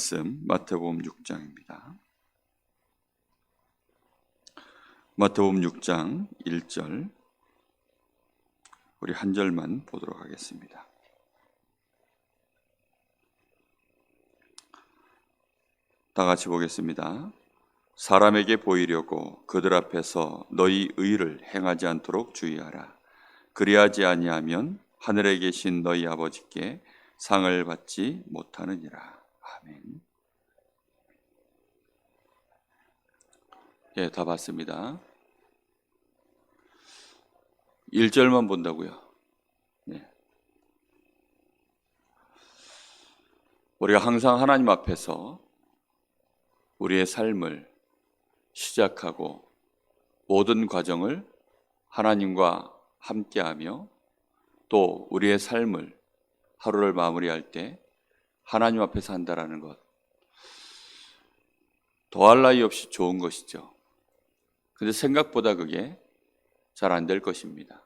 말씀 마태복음 6장입니다. 마태복음 6장 1절 우리 한 절만 보도록 하겠습니다. 다 같이 보겠습니다. 사람에게 보이려고 그들 앞에서 너희 의를 행하지 않도록 주의하라. 그리하지 아니하면 하늘에 계신 너희 아버지께 상을 받지 못하느니라. 아멘. 예, 다 봤습니다. 1절만 본다고요. 네. 우리가 항상 하나님 앞에서 우리의 삶을 시작하고 모든 과정을 하나님과 함께하며 또 우리의 삶을 하루를 마무리할 때 하나님 앞에서 한다라는 것, 더할 나위 없이 좋은 것이죠. 근데 생각보다 그게 잘 안 될 것입니다.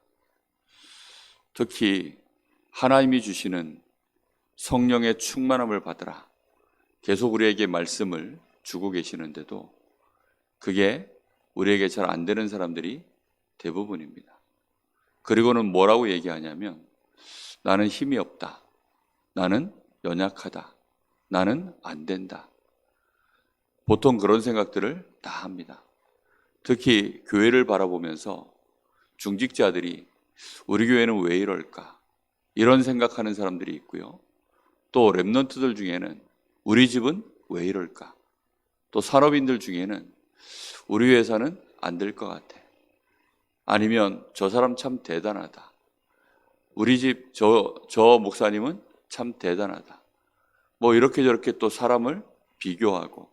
특히 하나님이 주시는 성령의 충만함을 받으라, 계속 우리에게 말씀을 주고 계시는데도 그게 우리에게 잘 안 되는 사람들이 대부분입니다. 그리고는 뭐라고 얘기하냐면 나는 힘이 없다, 나는 연약하다, 나는 안 된다. 보통 그런 생각들을 다 합니다. 특히 교회를 바라보면서 중직자들이 우리 교회는 왜 이럴까, 이런 생각하는 사람들이 있고요. 또 랩런트들 중에는 우리 집은 왜 이럴까, 또 산업인들 중에는 우리 회사는 안 될 것 같아, 아니면 저 사람 참 대단하다, 우리 집 저 목사님은 참 대단하다, 뭐 이렇게 저렇게 또 사람을 비교하고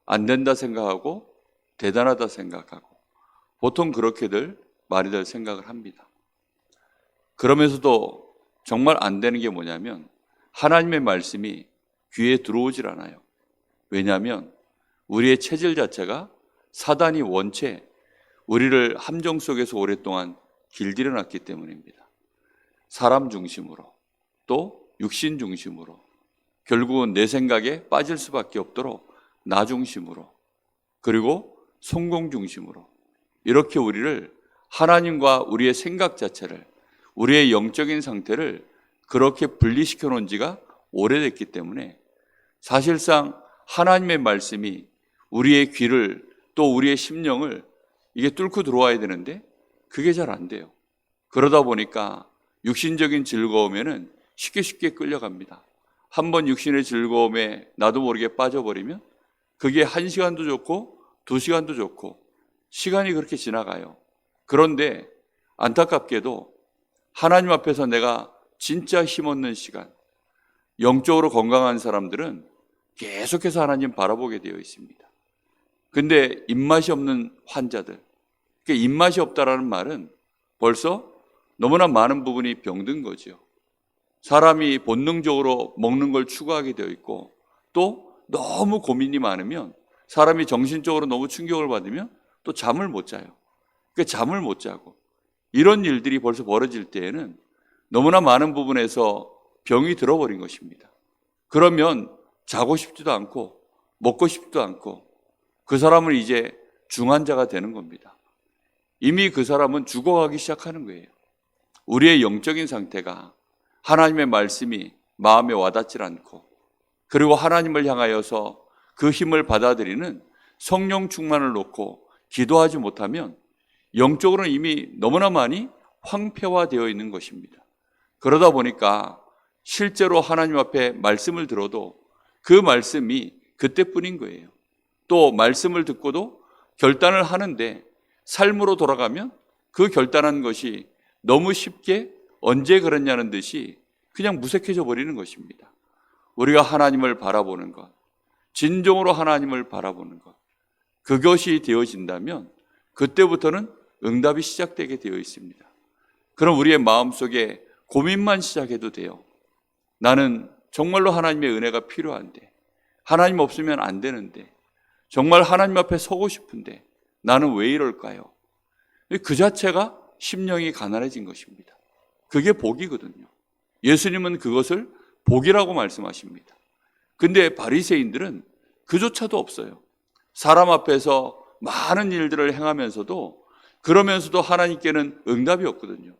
안 된다 생각하고 대단하다 생각하고 보통 그렇게들 많이들 생각을 합니다. 그러면서도 정말 안 되는 게 뭐냐면 하나님의 말씀이 귀에 들어오질 않아요. 왜냐하면 우리의 체질 자체가 사단이 원체 우리를 함정 속에서 오랫동안 길들여놨기 때문입니다. 사람 중심으로 또 육신 중심으로 결국은 내 생각에 빠질 수밖에 없도록 나 중심으로 그리고 성공 중심으로 이렇게 우리를 하나님과 우리의 생각 자체를 우리의 영적인 상태를 그렇게 분리시켜 놓은 지가 오래됐기 때문에 사실상 하나님의 말씀이 우리의 귀를 또 우리의 심령을 이게 뚫고 들어와야 되는데 그게 잘 안 돼요. 그러다 보니까 육신적인 즐거움에는 쉽게 끌려갑니다. 한번 육신의 즐거움에 나도 모르게 빠져버리면 그게 1시간도 좋고 2시간도 좋고 시간이 그렇게 지나가요. 그런데 안타깝게도 하나님 앞에서 내가 진짜 힘없는 시간, 영적으로 건강한 사람들은 계속해서 하나님 바라보게 되어 있습니다. 근데 입맛이 없는 환자들, 그러니까 입맛이 없다라는 말은 벌써 너무나 많은 부분이 병든 거죠. 사람이 본능적으로 먹는 걸 추구하게 되어 있고 또 너무 고민이 많으면 사람이 정신적으로 너무 충격을 받으면 또 잠을 못 자요. 그러니까 잠을 못 자고 이런 일들이 벌써 벌어질 때에는 너무나 많은 부분에서 병이 들어버린 것입니다. 그러면 자고 싶지도 않고 먹고 싶지도 않고 그 사람은 이제 중환자가 되는 겁니다. 이미 그 사람은 죽어가기 시작하는 거예요. 우리의 영적인 상태가 하나님의 말씀이 마음에 와닿질 않고 그리고 하나님을 향하여서 그 힘을 받아들이는 성령 충만을 놓고 기도하지 못하면 영적으로는 이미 너무나 많이 황폐화되어 있는 것입니다. 그러다 보니까 실제로 하나님 앞에 말씀을 들어도 그 말씀이 그때뿐인 거예요. 또 말씀을 듣고도 결단을 하는데 삶으로 돌아가면 그 결단한 것이 너무 쉽게 언제 그랬냐는 듯이 그냥 무색해져 버리는 것입니다. 우리가 하나님을 바라보는 것, 진정으로 하나님을 바라보는 것, 그것이 되어진다면 그때부터는 응답이 시작되게 되어 있습니다. 그럼 우리의 마음속에 고민만 시작해도 돼요. 나는 정말로 하나님의 은혜가 필요한데, 하나님 없으면 안 되는데, 정말 하나님 앞에 서고 싶은데 나는 왜 이럴까요? 그 자체가 심령이 가난해진 것입니다. 그게 복이거든요. 예수님은 그것을 복이라고 말씀하십니다. 근데 바리새인들은 그조차도 없어요. 사람 앞에서 많은 일들을 행하면서도 그러면서도 하나님께는 응답이 없거든요.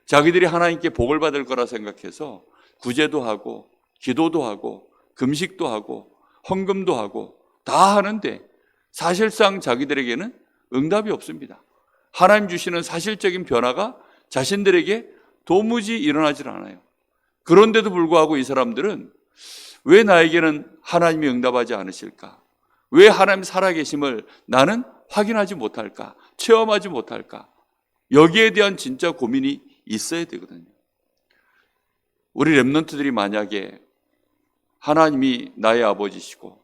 자기들이 하나님께 복을 받을 거라 생각해서 구제도 하고 기도도 하고 금식도 하고 헌금도 하고 다 하는데 사실상 자기들에게는 응답이 없습니다. 하나님 주시는 사실적인 변화가 자신들에게 도무지 일어나질 않아요. 그런데도 불구하고 이 사람들은 왜 나에게는 하나님이 응답하지 않으실까? 왜 하나님 살아계심을 나는 확인하지 못할까? 체험하지 못할까? 여기에 대한 진짜 고민이 있어야 되거든요. 우리 렘넌트들이 만약에 하나님이 나의 아버지시고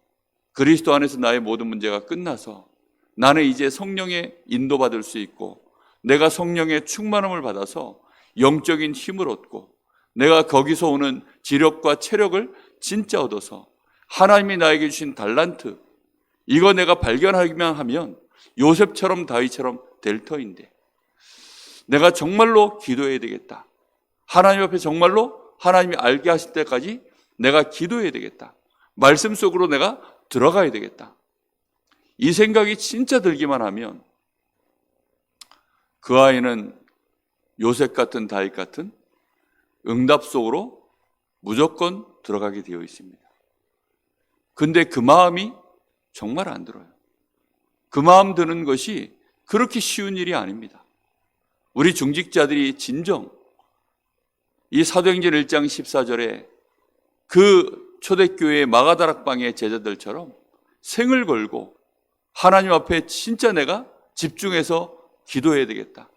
그리스도 안에서 나의 모든 문제가 끝나서 나는 이제 성령의 인도받을 수 있고 내가 성령의 충만함을 받아서 영적인 힘을 얻고 내가 거기서 오는 지력과 체력을 진짜 얻어서 하나님이 나에게 주신 달란트 이거 내가 발견하기만 하면 요셉처럼 다윗처럼 될 터인데 내가 정말로 기도해야 되겠다. 하나님 앞에 정말로 하나님이 알게 하실 때까지 내가 기도해야 되겠다. 말씀 속으로 내가 들어가야 되겠다. 이 생각이 진짜 들기만 하면 그 아이는 요셉 같은 다윗 같은 응답 속으로 무조건 들어가게 되어 있습니다. 근데 그 마음이 정말 안 들어요. 그 마음 드는 것이 그렇게 쉬운 일이 아닙니다. 우리 중직자들이 진정 이 사도행전 1장 14절에 그 초대교회의 마가다락방의 제자들처럼 생을 걸고 하나님 앞에 진짜 내가 집중해서 기도해야 되겠다.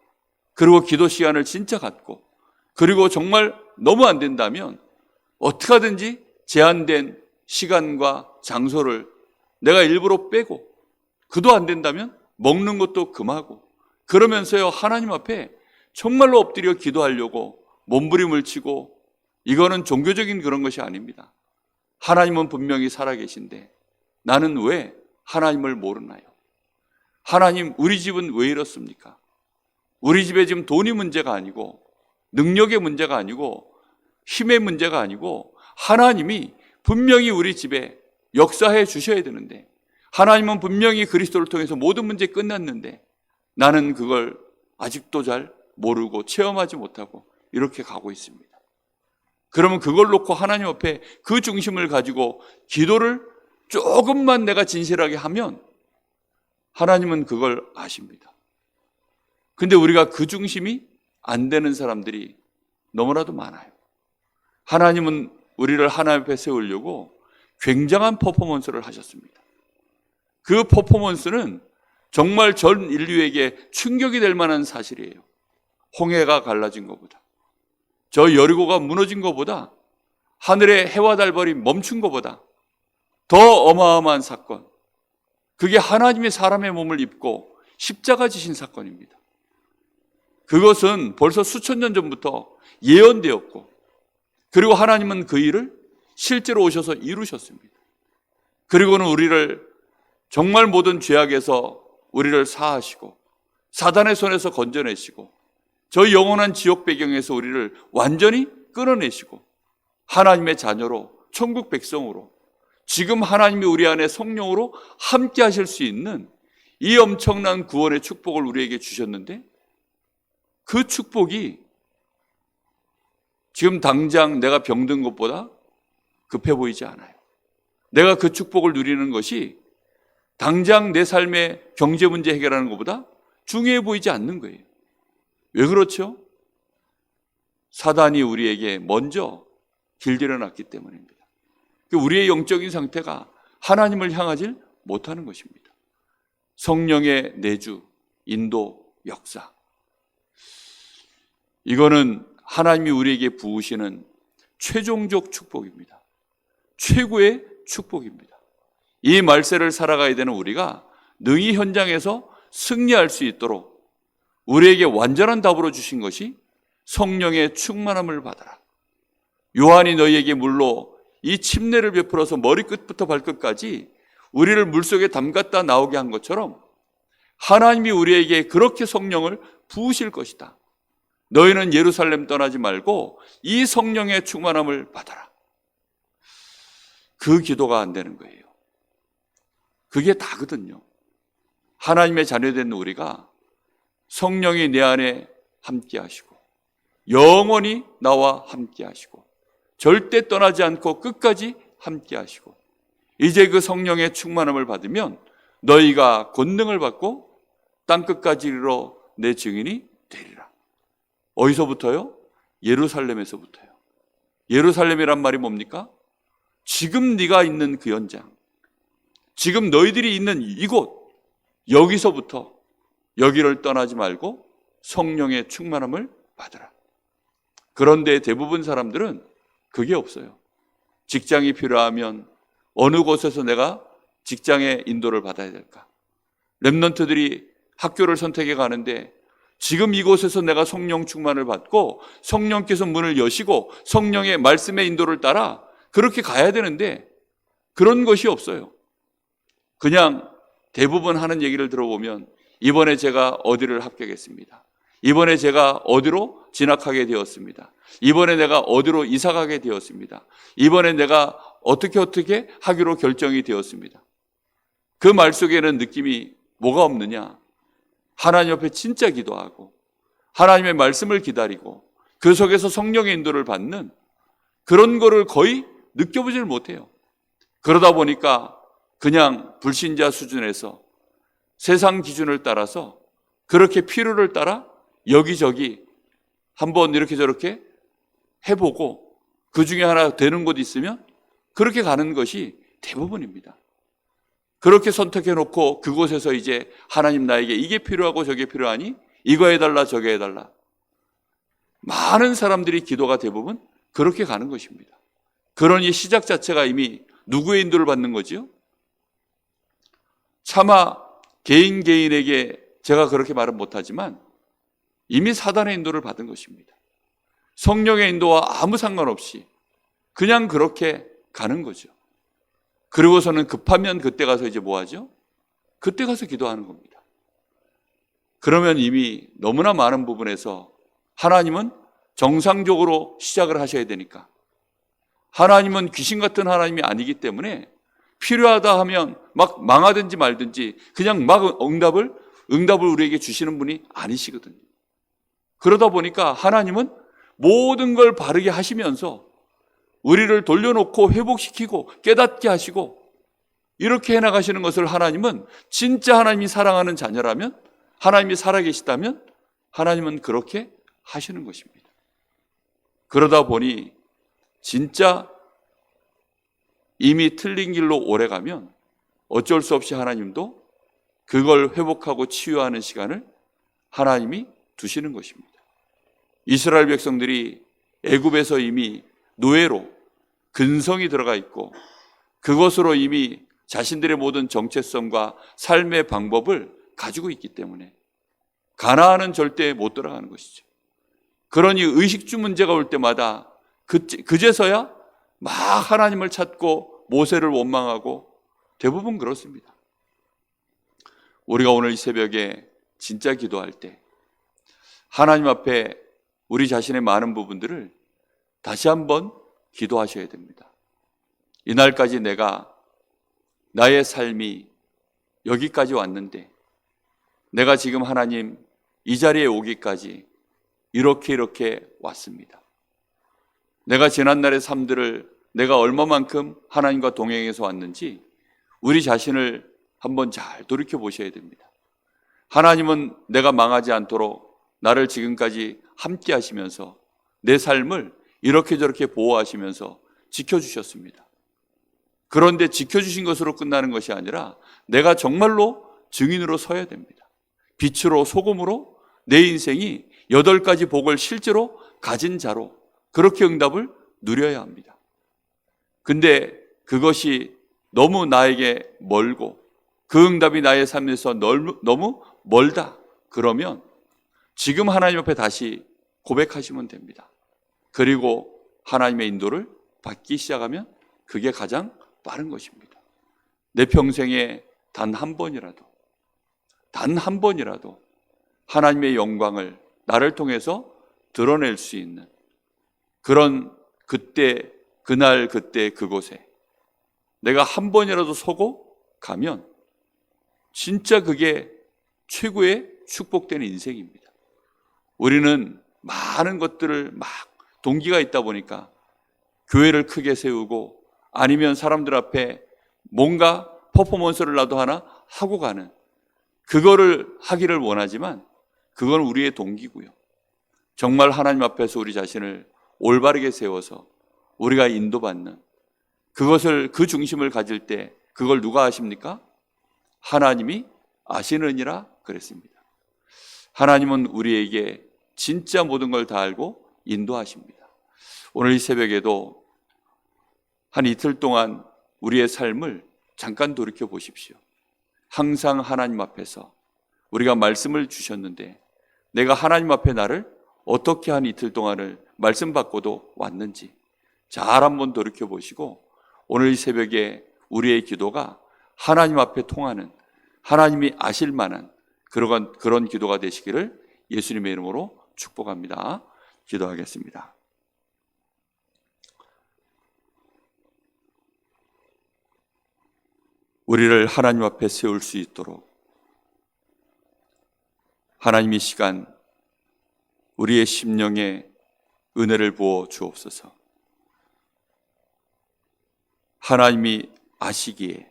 그리고 기도 시간을 진짜 갖고 그리고 정말 너무 안 된다면 어떻게 하든지 제한된 시간과 장소를 내가 일부러 빼고 그도 안 된다면 먹는 것도 금하고 그러면서요 하나님 앞에 정말로 엎드려 기도하려고 몸부림을 치고 이거는 종교적인 그런 것이 아닙니다. 하나님은 분명히 살아계신데 나는 왜 하나님을 모르나요? 하나님 우리 집은 왜 이렇습니까? 우리 집에 지금 돈이 문제가 아니고 능력의 문제가 아니고 힘의 문제가 아니고 하나님이 분명히 우리 집에 역사해 주셔야 되는데 하나님은 분명히 그리스도를 통해서 모든 문제 끝났는데 나는 그걸 아직도 잘 모르고 체험하지 못하고 이렇게 가고 있습니다. 그러면 그걸 놓고 하나님 앞에 그 중심을 가지고 기도를 조금만 내가 진실하게 하면 하나님은 그걸 아십니다. 근데 우리가 그 중심이 안 되는 사람들이 너무나도 많아요. 하나님은 우리를 하나님 앞에 세우려고 굉장한 퍼포먼스를 하셨습니다. 그 퍼포먼스는 정말 전 인류에게 충격이 될 만한 사실이에요. 홍해가 갈라진 것보다, 저 여리고가 무너진 것보다, 하늘의 해와 달벌이 멈춘 것보다 더 어마어마한 사건, 그게 하나님의 사람의 몸을 입고 십자가 지신 사건입니다. 그것은 벌써 수천 년 전부터 예언되었고 그리고 하나님은 그 일을 실제로 오셔서 이루셨습니다. 그리고는 우리를 정말 모든 죄악에서 우리를 사하시고 사단의 손에서 건져내시고 저 영원한 지옥 배경에서 우리를 완전히 끊어내시고 하나님의 자녀로 천국 백성으로 지금 하나님이 우리 안에 성령으로 함께 하실 수 있는 이 엄청난 구원의 축복을 우리에게 주셨는데 그 축복이 지금 당장 내가 병든 것보다 급해 보이지 않아요. 내가 그 축복을 누리는 것이 당장 내 삶의 경제 문제 해결하는 것보다 중요해 보이지 않는 거예요. 왜 그렇죠? 사단이 우리에게 먼저 길들여 놨기 때문입니다. 우리의 영적인 상태가 하나님을 향하지 못하는 것입니다. 성령의 내주, 인도, 역사. 이거는 하나님이 우리에게 부으시는 최종적 축복입니다. 최고의 축복입니다. 이 말세를 살아가야 되는 우리가 능히 현장에서 승리할 수 있도록 우리에게 완전한 답으로 주신 것이 성령의 충만함을 받아라. 요한이 너희에게 물로 이 침례를 베풀어서 머리끝부터 발끝까지 우리를 물속에 담갔다 나오게 한 것처럼 하나님이 우리에게 그렇게 성령을 부으실 것이다. 너희는 예루살렘 떠나지 말고 이 성령의 충만함을 받아라. 그 기도가 안 되는 거예요. 그게 다거든요. 하나님의 자녀된 우리가 성령이 내 안에 함께 하시고 영원히 나와 함께 하시고 절대 떠나지 않고 끝까지 함께 하시고 이제 그 성령의 충만함을 받으면 너희가 권능을 받고 땅끝까지 이르러 내 증인이 되리라. 어디서부터요? 예루살렘에서부터요. 예루살렘이란 말이 뭡니까? 지금 네가 있는 그 현장, 지금 너희들이 있는 이곳, 여기서부터 여기를 떠나지 말고 성령의 충만함을 받으라. 그런데 대부분 사람들은 그게 없어요. 직장이 필요하면 어느 곳에서 내가 직장의 인도를 받아야 될까? 렘넌트들이 학교를 선택해 가는데 지금 이곳에서 내가 성령 충만을 받고 성령께서 문을 여시고 성령의 말씀의 인도를 따라 그렇게 가야 되는데 그런 것이 없어요. 그냥 대부분 하는 얘기를 들어보면 이번에 제가 어디를 합격했습니다. 이번에 제가 어디로 진학하게 되었습니다. 이번에 내가 어디로 이사가게 되었습니다. 이번에 내가 어떻게 하기로 결정이 되었습니다. 그 말 속에는 느낌이 뭐가 없느냐? 하나님 앞에 진짜 기도하고 하나님의 말씀을 기다리고 그 속에서 성령의 인도를 받는 그런 거를 거의 느껴보질 못해요. 그러다 보니까 그냥 불신자 수준에서 세상 기준을 따라서 그렇게 필요를 따라 여기저기 한번 이렇게 저렇게 해보고 그 중에 하나 되는 곳 있으면 그렇게 가는 것이 대부분입니다. 그렇게 선택해놓고 그곳에서 이제 하나님 나에게 이게 필요하고 저게 필요하니 이거 해달라 저게 해달라. 많은 사람들이 기도가 대부분 그렇게 가는 것입니다. 그러니 시작 자체가 이미 누구의 인도를 받는 거지요? 차마 개인에게 제가 그렇게 말은 못하지만 이미 사단의 인도를 받은 것입니다. 성령의 인도와 아무 상관없이 그냥 그렇게 가는 거죠. 그리고서는 급하면 그때 가서 이제 뭐 하죠? 그때 가서 기도하는 겁니다. 그러면 이미 너무나 많은 부분에서 하나님은 정상적으로 시작을 하셔야 되니까 하나님은 귀신 같은 하나님이 아니기 때문에 필요하다 하면 막 망하든지 말든지 그냥 막 응답을 우리에게 주시는 분이 아니시거든요. 그러다 보니까 하나님은 모든 걸 바르게 하시면서 우리를 돌려놓고 회복시키고 깨닫게 하시고 이렇게 해나가시는 것을 하나님은 진짜 하나님이 사랑하는 자녀라면 하나님이 살아계시다면 하나님은 그렇게 하시는 것입니다. 그러다 보니 진짜 이미 틀린 길로 오래 가면 어쩔 수 없이 하나님도 그걸 회복하고 치유하는 시간을 하나님이 두시는 것입니다. 이스라엘 백성들이 애굽에서 이미 노예로 근성이 들어가 있고 그것으로 이미 자신들의 모든 정체성과 삶의 방법을 가지고 있기 때문에 가나안은 절대 못 들어가는 것이죠. 그러니 의식주 문제가 올 때마다 그제서야 막 하나님을 찾고 모세를 원망하고 대부분 그렇습니다. 우리가 오늘 이 새벽에 진짜 기도할 때 하나님 앞에 우리 자신의 많은 부분들을 다시 한번 기도하셔야 됩니다. 이날까지 내가 나의 삶이 여기까지 왔는데 내가 지금 하나님 이 자리에 오기까지 이렇게 왔습니다. 내가 지난날의 삶들을 내가 얼마만큼 하나님과 동행해서 왔는지 우리 자신을 한번 잘 돌이켜 보셔야 됩니다. 하나님은 내가 망하지 않도록 나를 지금까지 함께 하시면서 내 삶을 이렇게 저렇게 보호하시면서 지켜주셨습니다. 그런데 지켜주신 것으로 끝나는 것이 아니라 내가 정말로 증인으로 서야 됩니다. 빛으로 소금으로 내 인생이 8가지 복을 실제로 가진 자로 그렇게 응답을 누려야 합니다. 근데 그것이 너무 나에게 멀고 그 응답이 나의 삶에서 너무 멀다. 그러면 지금 하나님 앞에 다시 고백하시면 됩니다. 그리고 하나님의 인도를 받기 시작하면 그게 가장 빠른 것입니다. 내 평생에 단 한 번이라도 하나님의 영광을 나를 통해서 드러낼 수 있는 그런 그때 그곳에 내가 한 번이라도 서고 가면 진짜 그게 최고의 축복되는 인생입니다. 우리는 많은 것들을 막 동기가 있다 보니까 교회를 크게 세우고 아니면 사람들 앞에 뭔가 퍼포먼스를라도 하나 하고 가는 그거를 하기를 원하지만 그건 우리의 동기고요. 정말 하나님 앞에서 우리 자신을 올바르게 세워서 우리가 인도받는 그것을 그 중심을 가질 때 그걸 누가 아십니까? 하나님이 아시느니라 그랬습니다. 하나님은 우리에게 진짜 모든 걸 다 알고 인도하십니다. 오늘 이 새벽에도 한 이틀 동안 우리의 삶을 잠깐 돌이켜 보십시오. 항상 하나님 앞에서 우리가 말씀을 주셨는데 내가 하나님 앞에 나를 어떻게 한 이틀 동안을 말씀 받고도 왔는지 잘 한번 돌이켜 보시고 오늘 이 새벽에 우리의 기도가 하나님 앞에 통하는 하나님이 아실 만한 그런 기도가 되시기를 예수님의 이름으로 축복합니다. 기도하겠습니다. 우리를 하나님 앞에 세울 수 있도록 하나님 이 시간 우리의 심령에 은혜를 부어 주옵소서. 하나님이 아시기에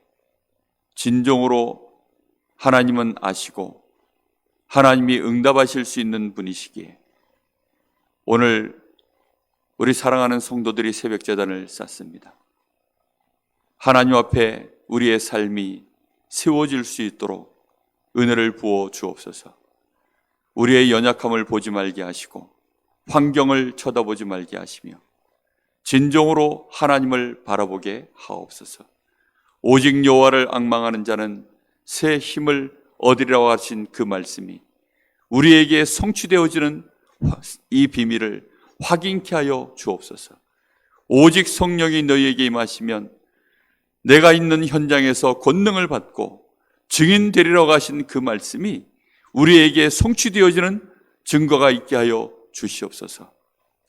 진정으로 하나님은 아시고 하나님이 응답하실 수 있는 분이시기에 오늘 우리 사랑하는 성도들이 새벽제단을 쌓습니다. 하나님 앞에 우리의 삶이 세워질 수 있도록 은혜를 부어 주옵소서. 우리의 연약함을 보지 말게 하시고 환경을 쳐다보지 말게 하시며 진정으로 하나님을 바라보게 하옵소서. 오직 여호와를 앙망하는 자는 새 힘을 얻으리라고 하신 그 말씀이 우리에게 성취되어지는 이 비밀을 확인케 하여 주옵소서. 오직 성령이 너희에게 임하시면 내가 있는 현장에서 권능을 받고 증인 되리라고 하신 그 말씀이 우리에게 성취되어지는 증거가 있게 하여 주시옵소서.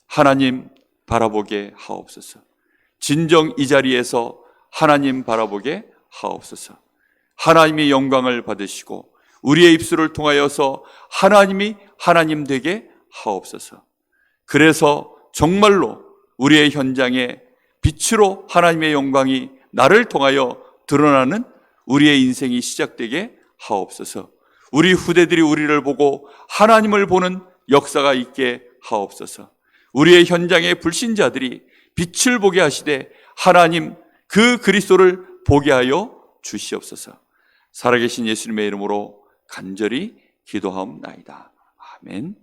하나님 바라보게 하옵소서. 진정 이 자리에서 하나님 바라보게 하옵소서. 하나님의 영광을 받으시고 우리의 입술을 통하여서 하나님이 하나님 되게 하옵소서. 그래서 정말로 우리의 현장에 빛으로 하나님의 영광이 나를 통하여 드러나는 우리의 인생이 시작되게 하옵소서. 우리 후대들이 우리를 보고 하나님을 보는 역사가 있게 하옵소서. 우리의 현장의 불신자들이 빛을 보게 하시되 하나님 그 그리스도를 보게 하여 주시옵소서. 살아계신 예수님의 이름으로 간절히 기도하옵나이다. 아멘.